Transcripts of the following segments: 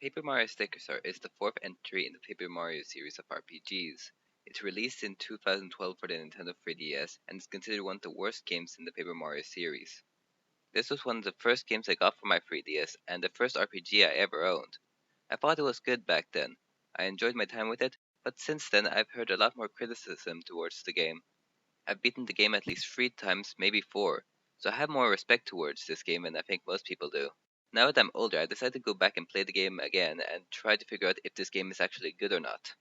Paper Mario Sticker Star is the fourth entry in the Paper Mario series of RPGs. It released in 2012 for the Nintendo 3DS and is considered one of the worst games in the Paper Mario series. This was one of the first games I got for my 3DS and the first RPG I ever owned. I thought it was good back then. I enjoyed my time with it, but since then I've heard a lot more criticism towards the game. I've beaten the game at least 3 times, maybe 4, so I have more respect towards this game than I think most people do. Now that I'm older, I decided to go back and play the game again and try to figure out if this game is actually good or not.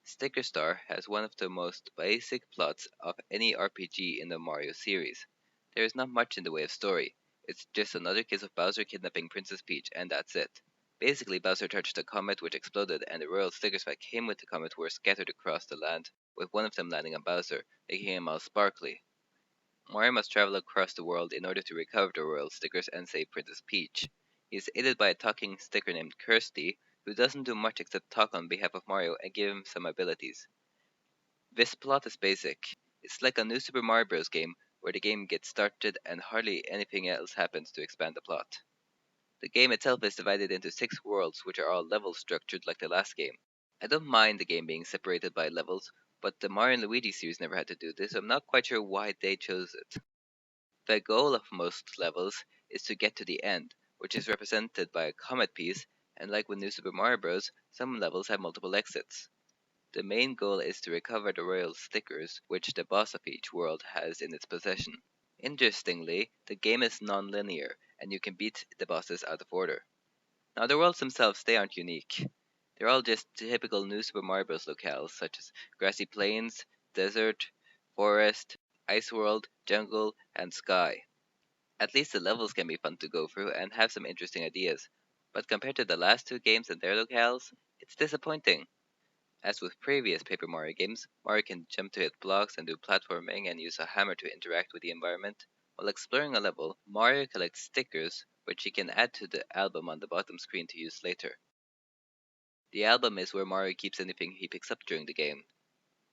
Sticker Star has one of the most basic plots of any RPG in the Mario series. There is not much in the way of story. It's just another case of Bowser kidnapping Princess Peach, and that's it. Basically, Bowser touched a comet which exploded, and the royal stickers that came with the comet were scattered across the land, with one of them landing on Bowser, making him all sparkly. Mario must travel across the world in order to recover the royal stickers and save Princess Peach. He is aided by a talking sticker named Kirsty, who doesn't do much except talk on behalf of Mario and give him some abilities. This plot is basic. It's like a new Super Mario Bros. Game where the game gets started and hardly anything else happens to expand the plot. The game itself is divided into 6 worlds, which are all level structured like the last game. I don't mind the game being separated by levels, but the Mario and Luigi series never had to do this, so I'm not quite sure why they chose it. The goal of most levels is to get to the end, which is represented by a comet piece, and like with New Super Mario Bros., some levels have multiple exits. The main goal is to recover the royal stickers, which the boss of each world has in its possession. Interestingly, the game is non-linear, and you can beat the bosses out of order. Now the worlds themselves, they aren't unique. They're all just typical New Super Mario Bros. Locales, such as grassy plains, desert, forest, ice world, jungle, and sky. At least the levels can be fun to go through and have some interesting ideas, but compared to the last 2 games and their locales, it's disappointing. As with previous Paper Mario games, Mario can jump to hit blocks and do platforming and use a hammer to interact with the environment. While exploring a level, Mario collects stickers, which he can add to the album on the bottom screen to use later. The album is where Mario keeps anything he picks up during the game.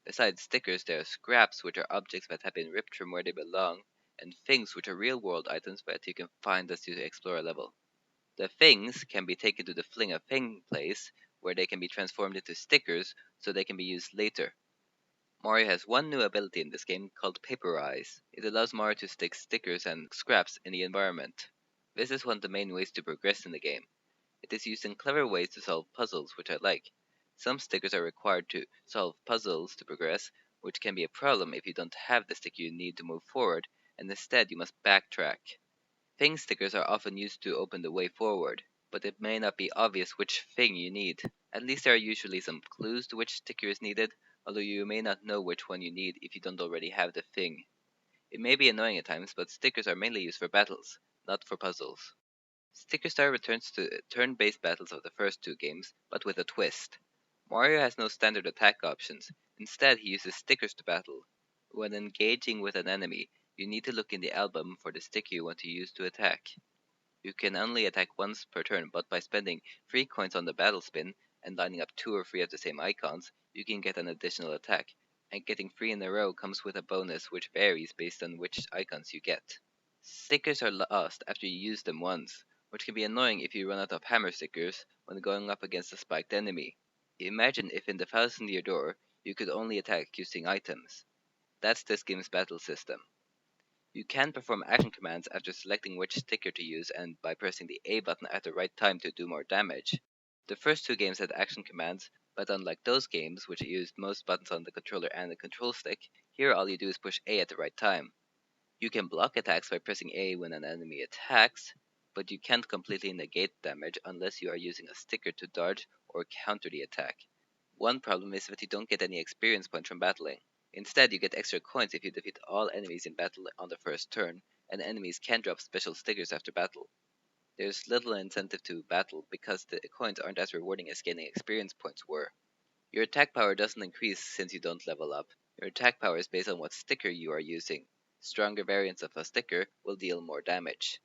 Besides stickers, there are scraps, which are objects that have been ripped from where they belong, and things, which are real world items that you can find as you explore a level. The things can be taken to the Fling a Thing place, where they can be transformed into stickers so they can be used later. Mario has one new ability in this game called Paperize. It allows Mario to stick stickers and scraps in the environment. This is one of the main ways to progress in the game. It is used in clever ways to solve puzzles, which I like. Some stickers are required to solve puzzles to progress, which can be a problem if you don't have the sticker you need to move forward, and instead you must backtrack. Thing stickers are often used to open the way forward, but it may not be obvious which thing you need. At least there are usually some clues to which sticker is needed, although you may not know which one you need if you don't already have the thing. It may be annoying at times, but stickers are mainly used for battles, not for puzzles. Sticker Star returns to turn-based battles of the first 2 games, but with a twist. Mario has no standard attack options. Instead, he uses stickers to battle. When engaging with an enemy, you need to look in the album for the sticker you want to use to attack. You can only attack once per turn, but by spending 3 coins on the battle spin and lining up 2 or 3 of the same icons, you can get an additional attack. And getting 3 in a row comes with a bonus which varies based on which icons you get. Stickers are lost after you use them once, which can be annoying if you run out of hammer stickers when going up against a spiked enemy. Imagine if in the Thousand Year Door you could only attack using items. That's this game's battle system. You can perform action commands after selecting which sticker to use and by pressing the A button at the right time to do more damage. The first 2 games had action commands, but unlike those games, which used most buttons on the controller and the control stick, here all you do is push A at the right time. You can block attacks by pressing A when an enemy attacks, but you can't completely negate damage unless you are using a sticker to dodge or counter the attack. One problem is that you don't get any experience points from battling. Instead, you get extra coins if you defeat all enemies in battle on the first turn, and enemies can drop special stickers after battle. There's little incentive to battle because the coins aren't as rewarding as gaining experience points were. Your attack power doesn't increase since you don't level up. Your attack power is based on what sticker you are using. Stronger variants of a sticker will deal more damage.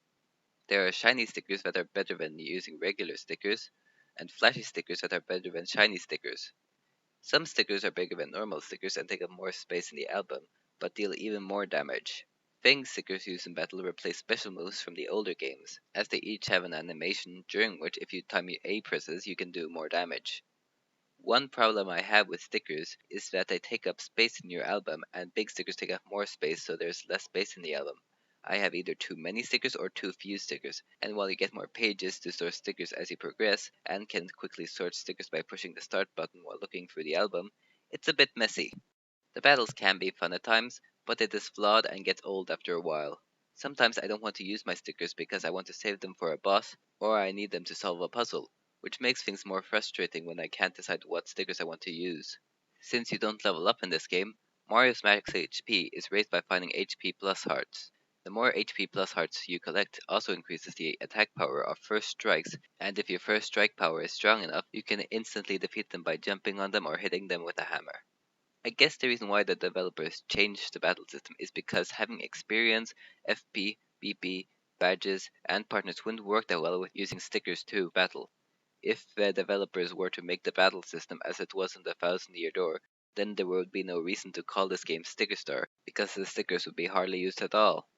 There are shiny stickers that are better than using regular stickers, and flashy stickers that are better than shiny stickers. Some stickers are bigger than normal stickers and take up more space in the album, but deal even more damage. Sphinx stickers used in battle replace special moves from the older games, as they each have an animation during which if you time your A presses you can do more damage. One problem I have with stickers is that they take up space in your album, and big stickers take up more space, so there's less space in the album. I have either too many stickers or too few stickers, and while you get more pages to store stickers as you progress, and can quickly sort stickers by pushing the start button while looking through the album, it's a bit messy. The battles can be fun at times, but it is flawed and gets old after a while. Sometimes I don't want to use my stickers because I want to save them for a boss, or I need them to solve a puzzle, which makes things more frustrating when I can't decide what stickers I want to use. Since you don't level up in this game, Mario's max HP is raised by finding HP plus hearts. The more HP plus hearts you collect also increases the attack power of first strikes, and if your first strike power is strong enough, you can instantly defeat them by jumping on them or hitting them with a hammer. I guess the reason why the developers changed the battle system is because having experience, FP, BP, badges, and partners wouldn't work that well with using stickers to battle. If the developers were to make the battle system as it was in the Thousand Year Door, then there would be no reason to call this game Sticker Star, because the stickers would be hardly used at all.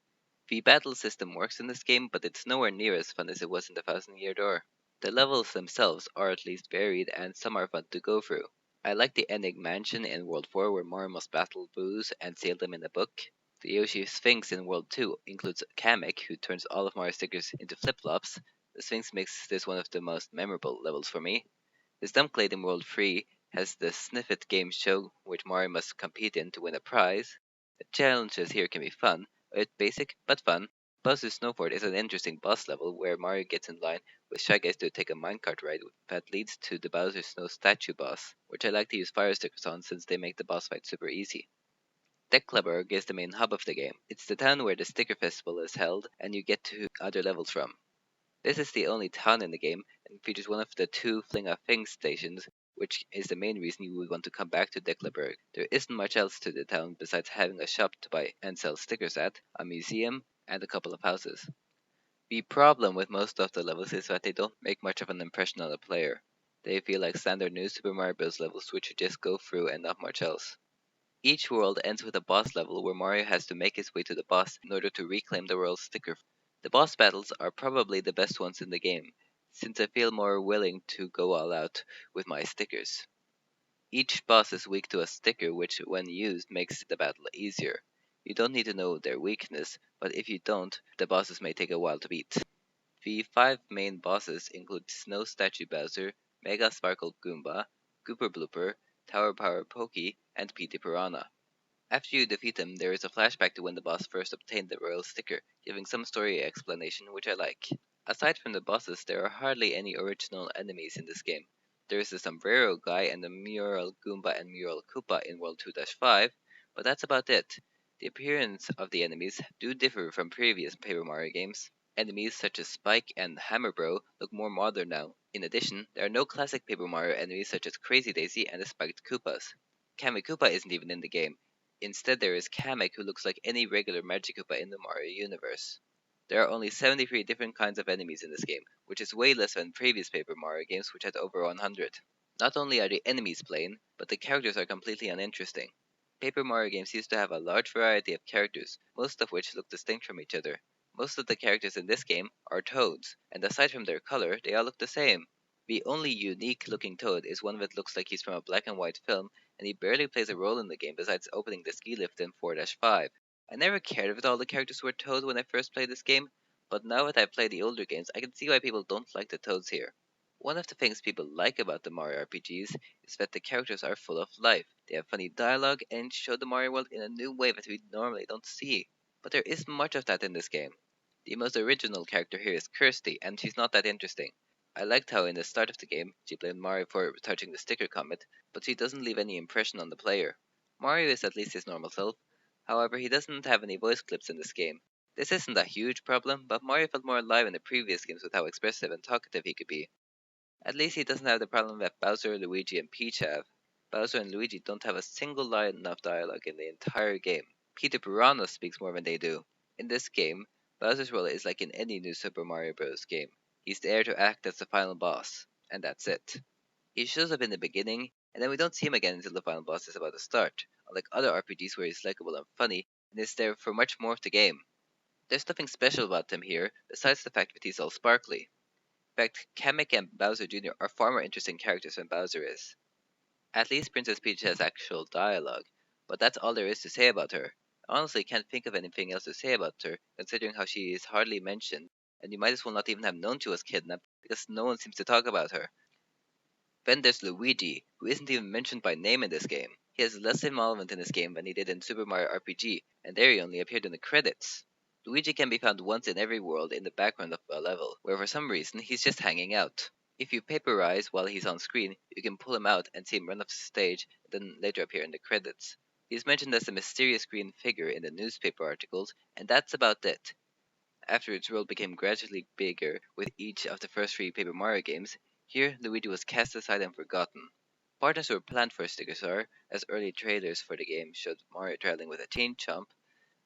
The battle system works in this game, but it's nowhere near as fun as it was in the Thousand Year Door. The levels themselves are at least varied, and some are fun to go through. I like the ending mansion in World 4 where Mario must battle boos and seal them in a book. The Yoshi Sphinx in World 2 includes Kamek, who turns all of Mario's stickers into flip-flops. The Sphinx makes this one of the most memorable levels for me. The Stumpglade in World 3 has the Sniffit game show which Mario must compete in to win a prize. The challenges here can be fun, a bit basic but fun. Bowser's Snowfort is an interesting boss level where Mario gets in line with Shy Guys to take a minecart ride that leads to the Bowser Snow statue boss, which I like to use fire stickers on since they make the boss fight super easy. Declaburg is the main hub of the game. It's the town where the Sticker Festival is held and you get to other levels from. This is the only town in the game and features one of the two Fling a Thing stations, which is the main reason you would want to come back to Declaburg. There isn't much else to the town besides having a shop to buy and sell stickers at, a museum, and a couple of houses. The problem with most of the levels is that they don't make much of an impression on the player. They feel like standard new Super Mario Bros. Levels which you just go through and not much else. Each world ends with a boss level where Mario has to make his way to the boss in order to reclaim the world's sticker. The boss battles are probably the best ones in the game, since I feel more willing to go all out with my stickers. Each boss is weak to a sticker which when used makes the battle easier. You don't need to know their weakness, but if you don't, the bosses may take a while to beat. The five main bosses include Snow Statue Bowser, Mega Sparkle Goomba, Gooper Blooper, Tower Power Pokey, and Petey Piranha. After you defeat them, there is a flashback to when the boss first obtained the royal sticker, giving some story explanation which I like. Aside from the bosses, there are hardly any original enemies in this game. There is the Sombrero Guy and the Mural Goomba and Mural Koopa in World 2-5, but that's about it. The appearance of the enemies do differ from previous Paper Mario games. Enemies such as Spike and Hammer Bro look more modern now. In addition, there are no classic Paper Mario enemies such as Crazy Daisy and the Spiked Koopas. Kamekoopa isn't even in the game. Instead, there is Kamek, who looks like any regular Magikoopa in the Mario universe. There are only 73 different kinds of enemies in this game, which is way less than previous Paper Mario games, which had over 100. Not only are the enemies plain, but the characters are completely uninteresting. Paper Mario games used to have a large variety of characters, most of which look distinct from each other. Most of the characters in this game are toads, and aside from their color, they all look the same. The only unique looking toad is one that looks like he's from a black and white film, and he barely plays a role in the game besides opening the ski lift in 4-5. I never cared if all the characters were toads when I first played this game, but now that I've played the older games, I can see why people don't like the toads here. One of the things people like about the Mario RPGs is that the characters are full of life. They have funny dialogue and show the Mario world in a new way that we normally don't see. But there isn't much of that in this game. The most original character here is Kirsty, and she's not that interesting. I liked how in the start of the game she blamed Mario for touching the sticker comet, but she doesn't leave any impression on the player. Mario is at least his normal self, however he doesn't have any voice clips in this game. This isn't a huge problem, but Mario felt more alive in the previous games with how expressive and talkative he could be. At least he doesn't have the problem that Bowser, Luigi, and Peach have. Bowser and Luigi don't have a single line of dialogue in the entire game. Peter Piranha speaks more than they do. In this game, Bowser's role is like in any new Super Mario Bros. Game. He's there to act as the final boss, and that's it. He shows up in the beginning, and then we don't see him again until the final boss is about to start. Unlike other RPGs where he's likable and funny, and is there for much more of the game. There's nothing special about him here, besides the fact that he's all sparkly. In fact, Kamek and Bowser Jr. are far more interesting characters than Bowser is. At least Princess Peach has actual dialogue, but that's all there is to say about her. I honestly can't think of anything else to say about her, considering how she is hardly mentioned, and you might as well not even have known she was kidnapped, because no one seems to talk about her. Then there's Luigi, who isn't even mentioned by name in this game. He has less involvement in this game than he did in Super Mario RPG, and there he only appeared in the credits. Luigi can be found once in every world in the background of a level, where for some reason he's just hanging out. If you paperize while he's on screen, you can pull him out and see him run off the stage, and then later appear in the credits. He's mentioned as a mysterious green figure in the newspaper articles, and that's about it. After its role became gradually bigger with each of the first three Paper Mario games, here Luigi was cast aside and forgotten. Partners were planned for Sticker Star, as early trailers for the game showed Mario traveling with a Chain Chomp,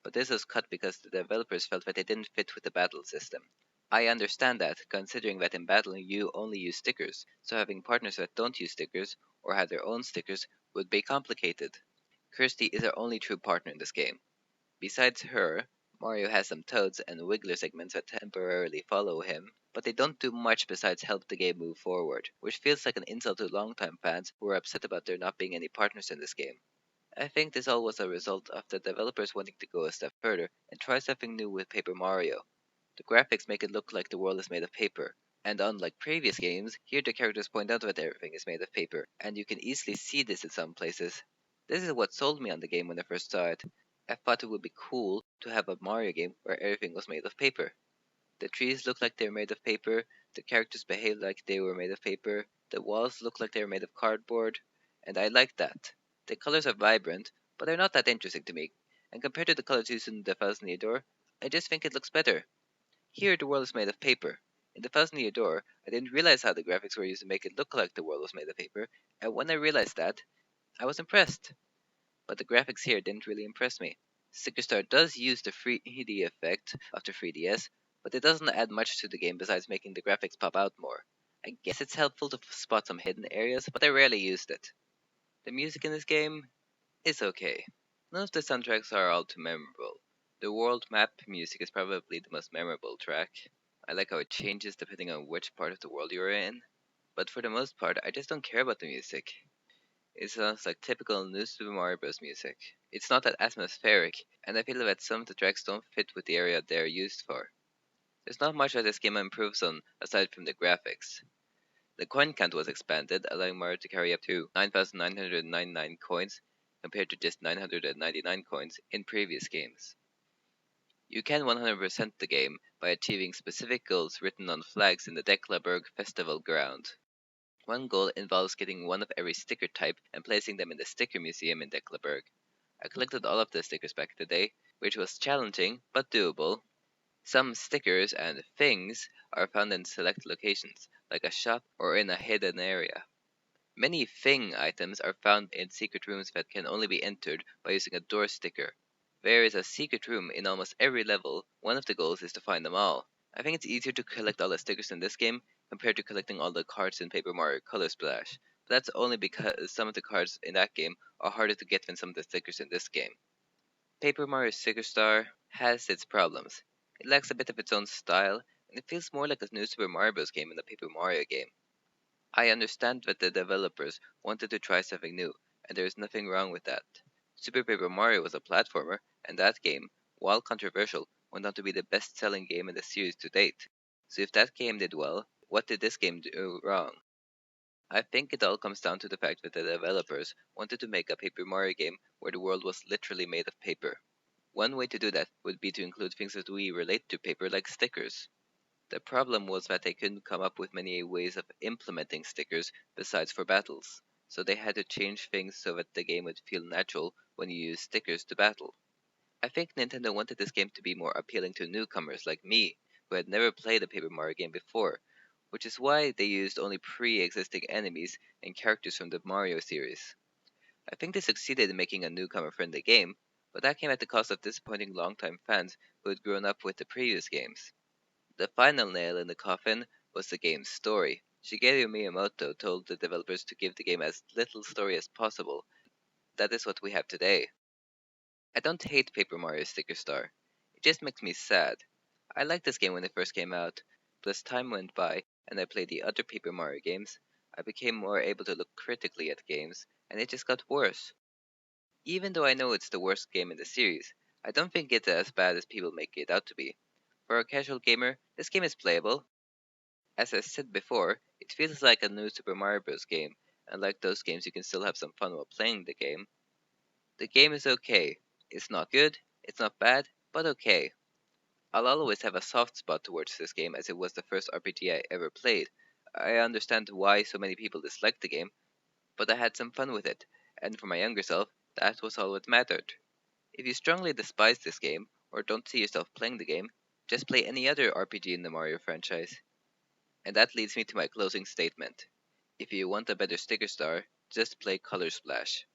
but this was cut because the developers felt that they didn't fit with the battle system. I understand that, considering that in battle you only use stickers, so having partners that don't use stickers, or have their own stickers, would be complicated. Kirsty is our only true partner in this game. Besides her, Mario has some Toads and Wiggler segments that temporarily follow him, but they don't do much besides help the game move forward, which feels like an insult to longtime fans who are upset about there not being any partners in this game. I think this all was a result of the developers wanting to go a step further and try something new with Paper Mario. The graphics make it look like the world is made of paper, and unlike previous games, here the characters point out that everything is made of paper, and you can easily see this in some places. This is what sold me on the game when I first saw it. I thought it would be cool to have a Mario game where everything was made of paper. The trees looked like they were made of paper, the characters behaved like they were made of paper, the walls looked like they were made of cardboard, and I liked that. The colors are vibrant, but they're not that interesting to me, and compared to the colors used in the Thousand Year Door, I just think it looks better. Here the world is made of paper. In the Thousand Year Door, I didn't realize how the graphics were used to make it look like the world was made of paper, and when I realized that, I was impressed. But the graphics here didn't really impress me. Sticker Star does use the 3D effect of the 3DS, but it doesn't add much to the game besides making the graphics pop out more. I guess it's helpful to spot some hidden areas, but I rarely used it. The music in this game is okay. None of the soundtracks are all too memorable. The world map music is probably the most memorable track. I like how it changes depending on which part of the world you're in, but for the most part, I just don't care about the music. It sounds like typical New Super Mario Bros. Music. It's not that atmospheric, and I feel that some of the tracks don't fit with the area they're used for. There's not much that this game improves on aside from the graphics. The coin count was expanded, allowing Mario to carry up to 9,999 coins compared to just 999 coins in previous games. You can 100% the game by achieving specific goals written on flags in the Declaberg Festival ground. One goal involves getting one of every sticker type and placing them in the Sticker Museum in Declaberg. I collected all of the stickers back in the day, which was challenging but doable. Some stickers and things are found in select locations, like a shop or in a hidden area. Many thing items are found in secret rooms that can only be entered by using a door sticker. There is a secret room in almost every level. One of the goals is to find them all. I think it's easier to collect all the stickers in this game compared to collecting all the cards in Paper Mario Color Splash, but that's only because some of the cards in that game are harder to get than some of the stickers in this game. Paper Mario Sticker Star has its problems. It lacks a bit of its own style, and it feels more like a new Super Mario Bros. Game than a Paper Mario game. I understand that the developers wanted to try something new, and there is nothing wrong with that. Super Paper Mario was a platformer, and that game, while controversial, went on to be the best selling game in the series to date. So if that game did well, what did this game do wrong? I think it all comes down to the fact that the developers wanted to make a Paper Mario game where the world was literally made of paper. One way to do that would be to include things that we relate to paper like stickers. The problem was that they couldn't come up with many ways of implementing stickers besides for battles, so they had to change things so that the game would feel natural when you use stickers to battle. I think Nintendo wanted this game to be more appealing to newcomers like me, who had never played a Paper Mario game before, which is why they used only pre-existing enemies and characters from the Mario series. I think they succeeded in making a newcomer-friendly game, but that came at the cost of disappointing longtime fans who had grown up with the previous games. The final nail in the coffin was the game's story. Shigeru Miyamoto told the developers to give the game as little story as possible. That is what we have today. I don't hate Paper Mario Sticker Star. It just makes me sad. I liked this game when it first came out, but as time went by and I played the other Paper Mario games, I became more able to look critically at games, and it just got worse. Even though I know it's the worst game in the series, I don't think it's as bad as people make it out to be. For a casual gamer, this game is playable. As I said before, it feels like a new Super Mario Bros. Game, and like those games you can still have some fun while playing the game. The game is okay. It's not good, it's not bad, but okay. I'll always have a soft spot towards this game as it was the first RPG I ever played. I understand why so many people dislike the game, but I had some fun with it, and for my younger self, that was all that mattered. If you strongly despise this game, or don't see yourself playing the game, just play any other RPG in the Mario franchise. And that leads me to my closing statement. If you want a better sticker star, just play Color Splash.